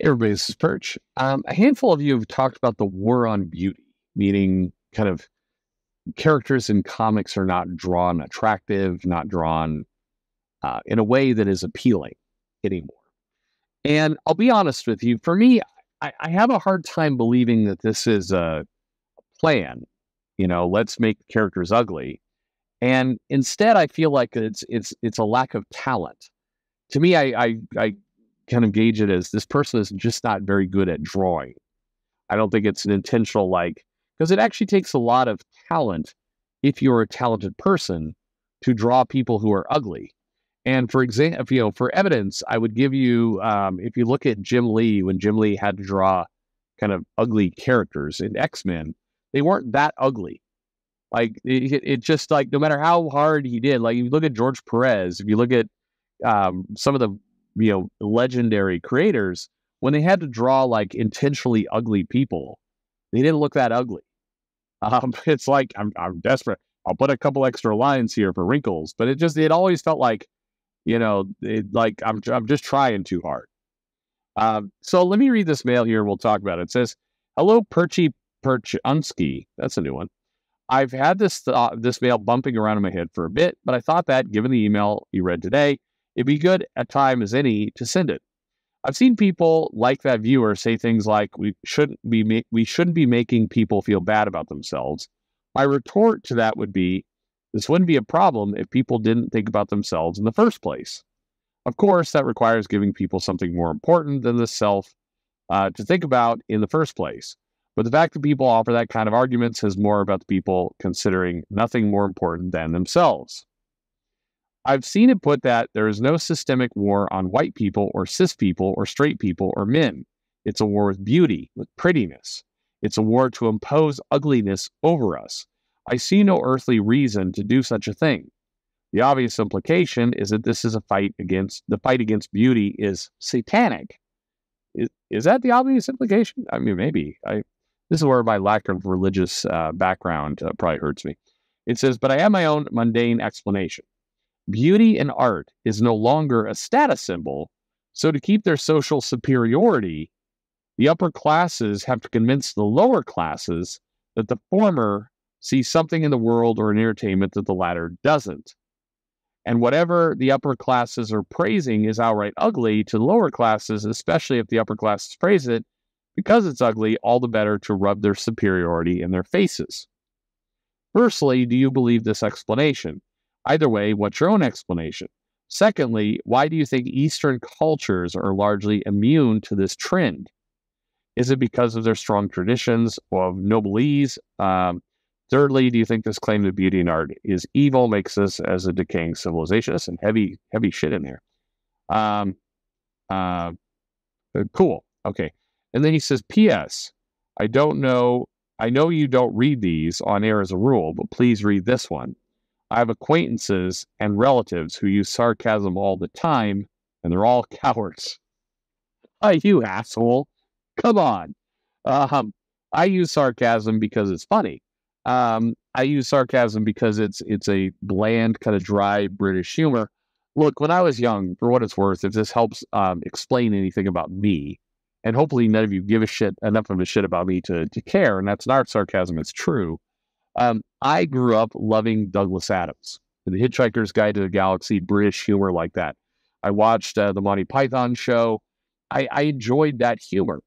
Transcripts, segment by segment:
Everybody, this is Perch. A handful of you have talked about the war on beauty, meaning kind of characters in comics are not drawn attractive, not drawn in a way that is appealing anymore. And I'll be honest with you, for me, I have a hard time believing that this is a plan. Let's make characters ugly. And instead, I feel like it's a lack of talent. To me, I kind of gauge it as this person is just not very good at drawing. I don't think it's an intentional, because it actually takes a lot of talent if you're a talented person to draw people who are ugly. And for example, for evidence, I would give you, if you look at Jim Lee, when Jim Lee had to draw kind of ugly characters in X-Men, they weren't that ugly. It just no matter how hard he did, if you look at George Perez, if you look at some of the legendary creators, when they had to draw intentionally ugly people, they didn't look that ugly. It's like I'm desperate. I'll put a couple extra lines here for wrinkles, but it always felt like I'm just trying too hard. So let me read this mail here. We'll talk about it. It says, "Hello, Perchunsky." That's a new one. "I've had this mail bumping around in my head for a bit, but I thought that, given the email you read today, it'd be good a time as any to send it. I've seen people like that viewer say things like, we shouldn't be making people feel bad about themselves. My retort to that would be, this wouldn't be a problem if people didn't think about themselves in the first place. Of course, that requires giving people something more important than the self to think about in the first place. But the fact that people offer that kind of argument says more about the people considering nothing more important than themselves. I've seen it put that there is no systemic war on white people or cis people or straight people or men. It's a war with beauty, with prettiness. It's a war to impose ugliness over us. I see no earthly reason to do such a thing. The obvious implication is that this is the fight against beauty is satanic. Is that the obvious implication? I mean, maybe. This is where my lack of religious background probably hurts me. It says, but I have my own mundane explanation. Beauty in art is no longer a status symbol, so to keep their social superiority, the upper classes have to convince the lower classes that the former sees something in the world or in entertainment that the latter doesn't. And whatever the upper classes are praising is outright ugly to the lower classes, especially if the upper classes praise it, because it's ugly, all the better to rub their superiority in their faces. Firstly, do you believe this explanation? Either way, what's your own explanation? Secondly, why do you think Eastern cultures are largely immune to this trend? Is it because of their strong traditions of noblesse? Thirdly, do you think this claim that beauty in art is evil makes us as a decaying civilization? That's some heavy shit in there. Cool. Okay. And then he says, P.S. I know you don't read these on air as a rule, but please read this one. I have acquaintances and relatives who use sarcasm all the time, and they're all cowards. You asshole. Come on. I use sarcasm because it's funny. I use sarcasm because it's a bland, kind of dry British humor. Look, when I was young, for what it's worth, if this helps explain anything about me, and hopefully none of you give enough of a shit about me to care, and that's not sarcasm, it's true. I grew up loving Douglas Adams, The Hitchhiker's Guide to the Galaxy, British humor like that. I watched the Monty Python show. I enjoyed that humor.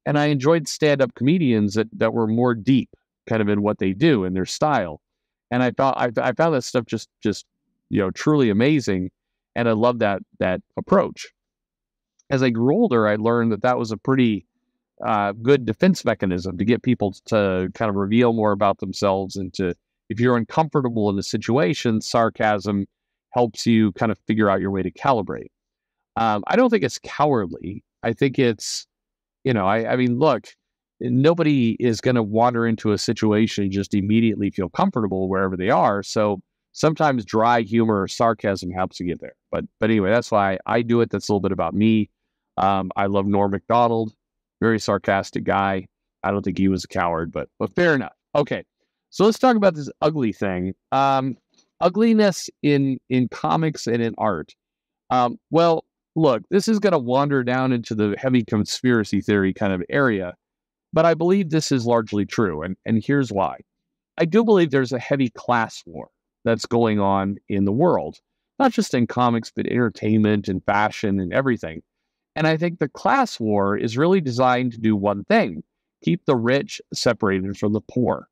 And I enjoyed stand-up comedians that were more deep, kind of in what they do, in their style. And I found that stuff just truly amazing. And I love that approach. As I grew older, I learned that was a pretty good defense mechanism to get people to kind of reveal more about themselves, and if you're uncomfortable in a situation, sarcasm helps you kind of figure out your way to calibrate. I don't think it's cowardly. I think it's, I mean, look, nobody is going to wander into a situation and just immediately feel comfortable wherever they are. So sometimes dry humor or sarcasm helps you get there. But anyway, that's why I do it. That's a little bit about me. I love Norm Macdonald. Very sarcastic guy. I don't think he was a coward, but fair enough. Okay, so let's talk about this ugly thing. Ugliness in comics and in art. Well, look, this is going to wander down into the heavy conspiracy theory kind of area, but I believe this is largely true. And here's why. I do believe there's a heavy class war that's going on in the world, not just in comics, but entertainment and fashion and everything. And I think the class war is really designed to do one thing: keep the rich separated from the poor.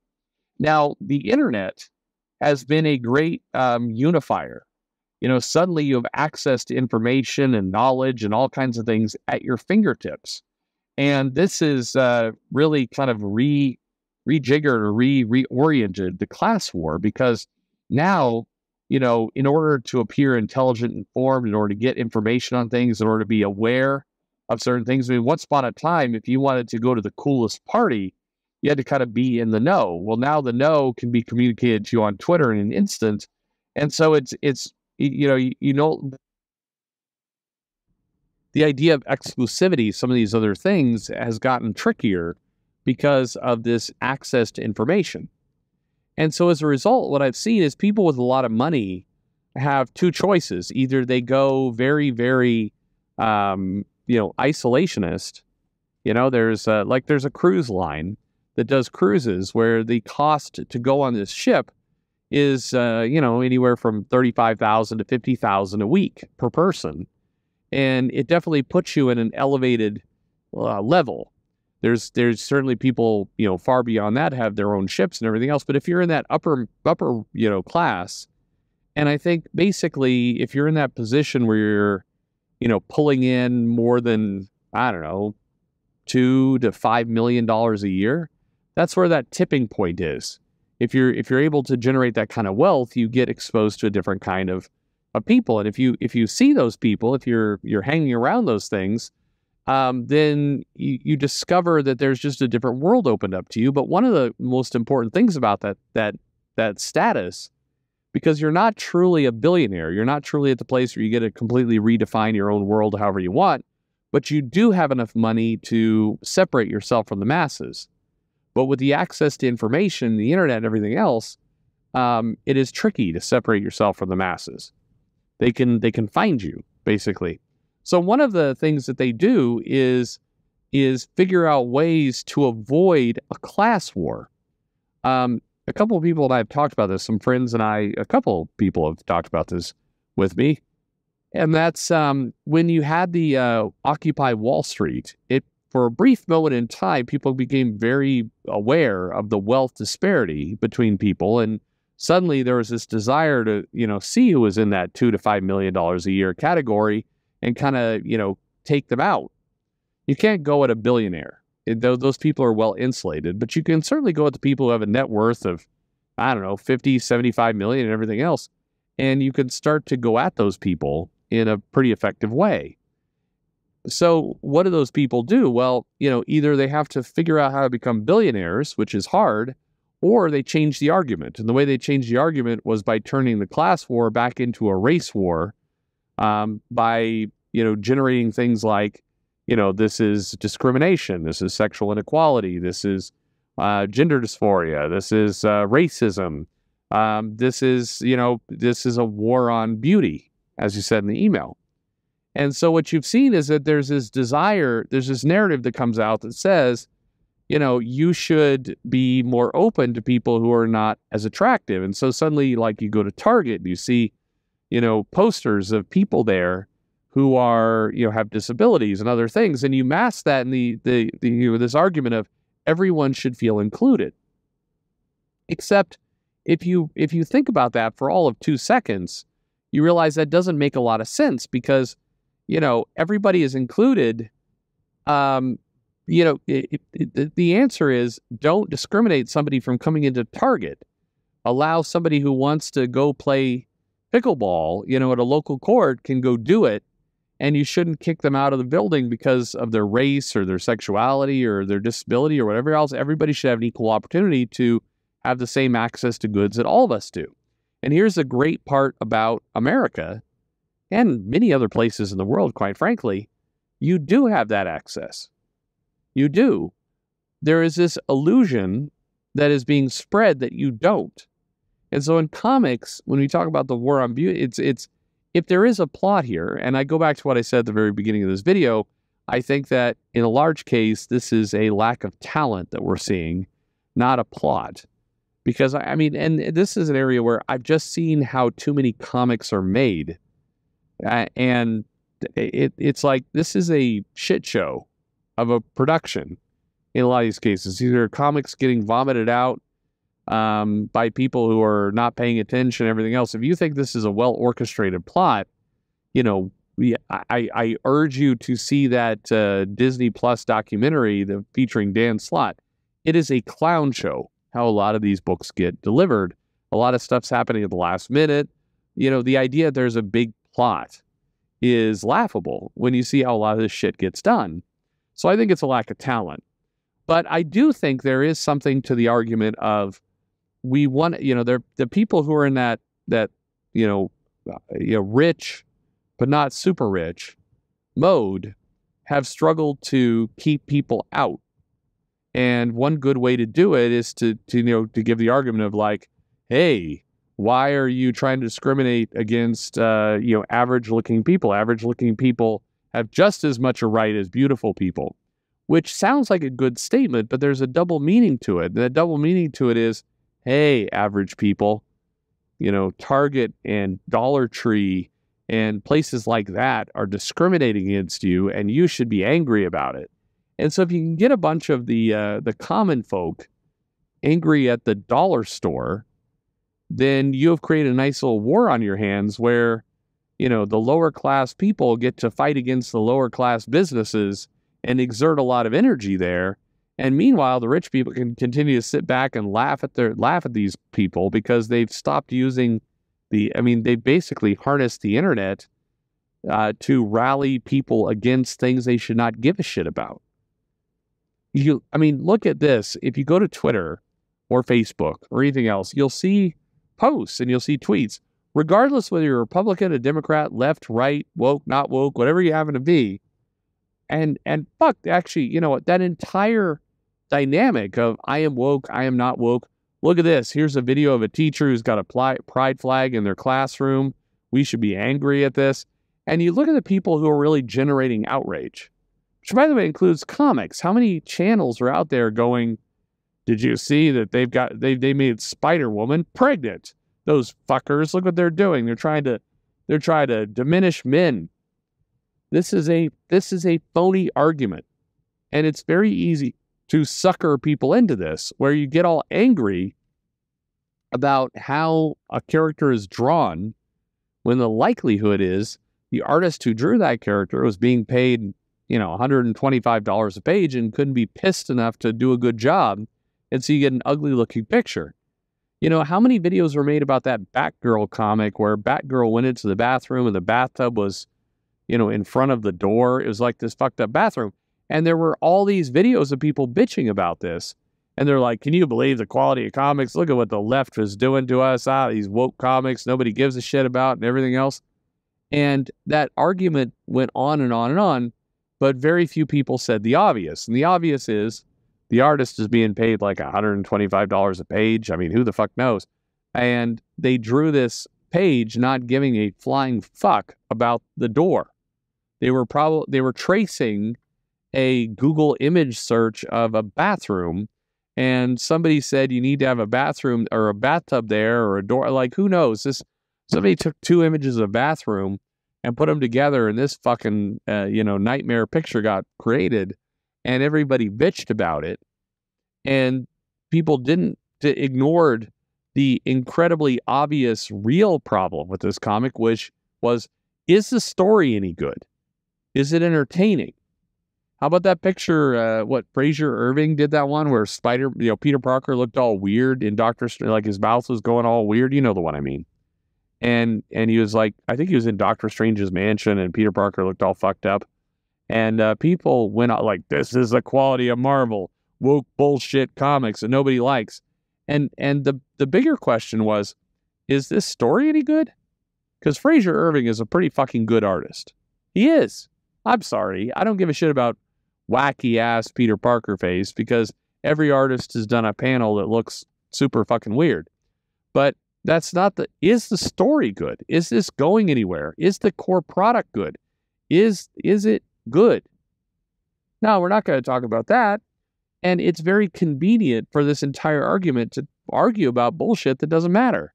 Now, the internet has been a great unifier. Suddenly you have access to information and knowledge and all kinds of things at your fingertips. And this is really kind of rejiggered or reoriented the class war, because now, in order to appear intelligent and informed, in order to get information on things, in order to be aware of certain things. I mean, once upon a time, if you wanted to go to the coolest party, you had to kind of be in the know. Well, now the know can be communicated to you on Twitter in an instant. And so it's the idea of exclusivity, some of these other things, has gotten trickier because of this access to information. And so as a result, what I've seen is people with a lot of money have two choices. Either they go very, very, isolationist. There's a cruise line that does cruises where the cost to go on this ship is, anywhere from $35,000 to $50,000 a week per person. And it definitely puts you in an elevated level. There's certainly people, far beyond that have their own ships and everything else. But if you're in that upper, class, and I think basically if you're in that position where you're, pulling in more than, I don't know, $2 to $5 million a year, that's where that tipping point is. If you're able to generate that kind of wealth, you get exposed to a different kind of people. And if you see those people, if you're hanging around those things, then you discover that there's just a different world opened up to you. But one of the most important things about that status, because you're not truly a billionaire, you're not truly at the place where you get to completely redefine your own world however you want, but you do have enough money to separate yourself from the masses. But with the access to information, the internet, and everything else, it is tricky to separate yourself from the masses. They can find you, basically. So one of the things that they do is figure out ways to avoid a class war. A couple of people and I have talked about this. Some friends and a couple of people have talked about this with me. And that's when you had the Occupy Wall Street, for a brief moment in time, people became very aware of the wealth disparity between people. And suddenly there was this desire to, see who was in that $2 to $5 million a year category and kind of, take them out. You can't go at a billionaire. Those people are well insulated, but you can certainly go at the people who have a net worth of, I don't know, 50, 75 million and everything else. And you can start to go at those people in a pretty effective way. So what do those people do? Well, either they have to figure out how to become billionaires, which is hard, or they change the argument. And the way they changed the argument was by turning the class war back into a race war, by, generating things like, this is discrimination, this is sexual inequality, this is gender dysphoria, this is racism, this is a war on beauty, as you said in the email. And so what you've seen is that there's this narrative that comes out that says, you should be more open to people who are not as attractive. And so suddenly, like, you go to Target and you see, posters of people there who are, have disabilities and other things. And you mask that in this argument of everyone should feel included. Except if you think about that for all of 2 seconds, you realize that doesn't make a lot of sense, because everybody is included. The answer is, don't discriminate somebody from coming into Target. Allow somebody who wants to go play pickleball, at a local court, can go do it. And you shouldn't kick them out of the building because of their race or their sexuality or their disability or whatever else. Everybody should have an equal opportunity to have the same access to goods that all of us do. And here's the great part about America, and many other places in the world, quite frankly: you do have that access. You do. There is this illusion that is being spread that you don't. And so in comics, when we talk about the war on beauty, if there is a plot here, and I go back to what I said at the very beginning of this video, I think that in a large case, this is a lack of talent that we're seeing, not a plot. Because, I mean, and this is an area where I've just seen how too many comics are made. And it's like, this is a shit show of a production in a lot of these cases. Either comics getting vomited out by people who are not paying attention and everything else. If you think this is a well-orchestrated plot, you know, I urge you to see that Disney Plus documentary featuring Dan Slott. It is a clown show, how a lot of these books get delivered. A lot of stuff's happening at the last minute. You know, the idea that there's a big plot is laughable when you see how a lot of this shit gets done. So I think it's a lack of talent. But I do think there is something to the argument of we want, you know, the people who are in that rich but not super rich mode have struggled to keep people out. And one good way to do it is to give the argument of like, hey, why are you trying to discriminate against average looking people? Average looking people have just as much a right as beautiful people, which sounds like a good statement, but there's a double meaning to it. And that double meaning to it is, hey, average people, you know, Target and Dollar Tree and places like that are discriminating against you, and you should be angry about it. And so if you can get a bunch of the common folk angry at the dollar store, then you have created a nice little war on your hands where, you know, the lower class people get to fight against the lower class businesses and exert a lot of energy there. And meanwhile, the rich people can continue to sit back and laugh at these people because they've stopped using they basically harnessed the internet to rally people against things they should not give a shit about. Look at this. If you go to Twitter or Facebook or anything else, you'll see posts and you'll see tweets, regardless whether you're a Republican, a Democrat, left, right, woke, not woke, whatever you happen to be. And fuck, actually, you know what? That entire dynamic of I am woke, I am not woke. Look at this. Here's a video of a teacher who's got a pride flag in their classroom. We should be angry at this. And you look at the people who are really generating outrage, which, by the way, includes comics. How many channels are out there going, did you see that they made Spider-Woman pregnant? Those fuckers, look what they're doing. They're trying to diminish men. This is a phony argument. And it's very easy to sucker people into this, where you get all angry about how a character is drawn when the likelihood is the artist who drew that character was being paid, you know, $125 a page and couldn't be pissed enough to do a good job. And so you get an ugly looking picture. You know, how many videos were made about that Batgirl comic where Batgirl went into the bathroom and the bathtub was, you know, in front of the door? It was like this fucked up bathroom. And there were all these videos of people bitching about this. And they're like, can you believe the quality of comics? Look at what the left is doing to us. These woke comics nobody gives a shit about and everything else. And that argument went on and on and on, but very few people said the obvious. And the obvious is the artist is being paid like $125 a page. I mean, who the fuck knows? And they drew this page not giving a flying fuck about the door. They were tracing a Google image search of a bathroom, and somebody said you need to have a bathroom or a bathtub there or a door. Like, who knows? Somebody took two images of a bathroom and put them together, and this fucking nightmare picture got created, and everybody bitched about it, and people ignored the incredibly obvious real problem with this comic, which was, is the story any good? Is it entertaining? How about that picture? Fraser Irving did that one where Peter Parker looked all weird in Doctor Strange, like his mouth was going all weird. You know the one I mean. And he was like, I think he was in Doctor Strange's mansion, and Peter Parker looked all fucked up. And people went out like, this is the quality of Marvel, woke bullshit comics that nobody likes. And the bigger question was, is this story any good? Because Fraser Irving is a pretty fucking good artist. He is. I'm sorry. I don't give a shit about wacky ass Peter Parker face, because every artist has done a panel that looks super fucking weird. But That's not is the story good? Is this going anywhere? Is the core product good? Is it good? No, we're not going to talk about that. And it's very convenient for this entire argument to argue about bullshit that doesn't matter.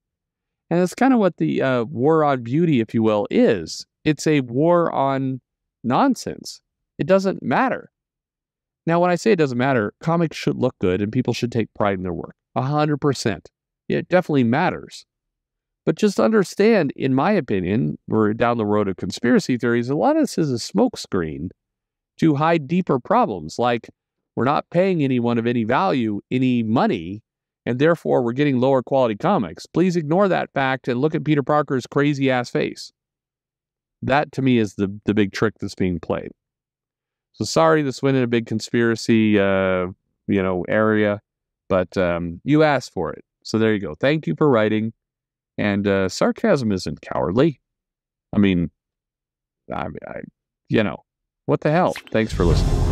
And that's kind of what the war on beauty, if you will, is. It's a war on nonsense. It doesn't matter. Now, when I say it doesn't matter, comics should look good and people should take pride in their work. 100%. It definitely matters. But just understand, in my opinion, we're down the road of conspiracy theories. A lot of this is a smokescreen to hide deeper problems, like we're not paying anyone of any value any money, and therefore we're getting lower quality comics. Please ignore that fact and look at Peter Parker's crazy ass face. That, to me, is the big trick that's being played. So sorry, this went in a big conspiracy, area, but you asked for it. So there you go. Thank you for writing. And sarcasm isn't cowardly. I mean, what the hell? Thanks for listening.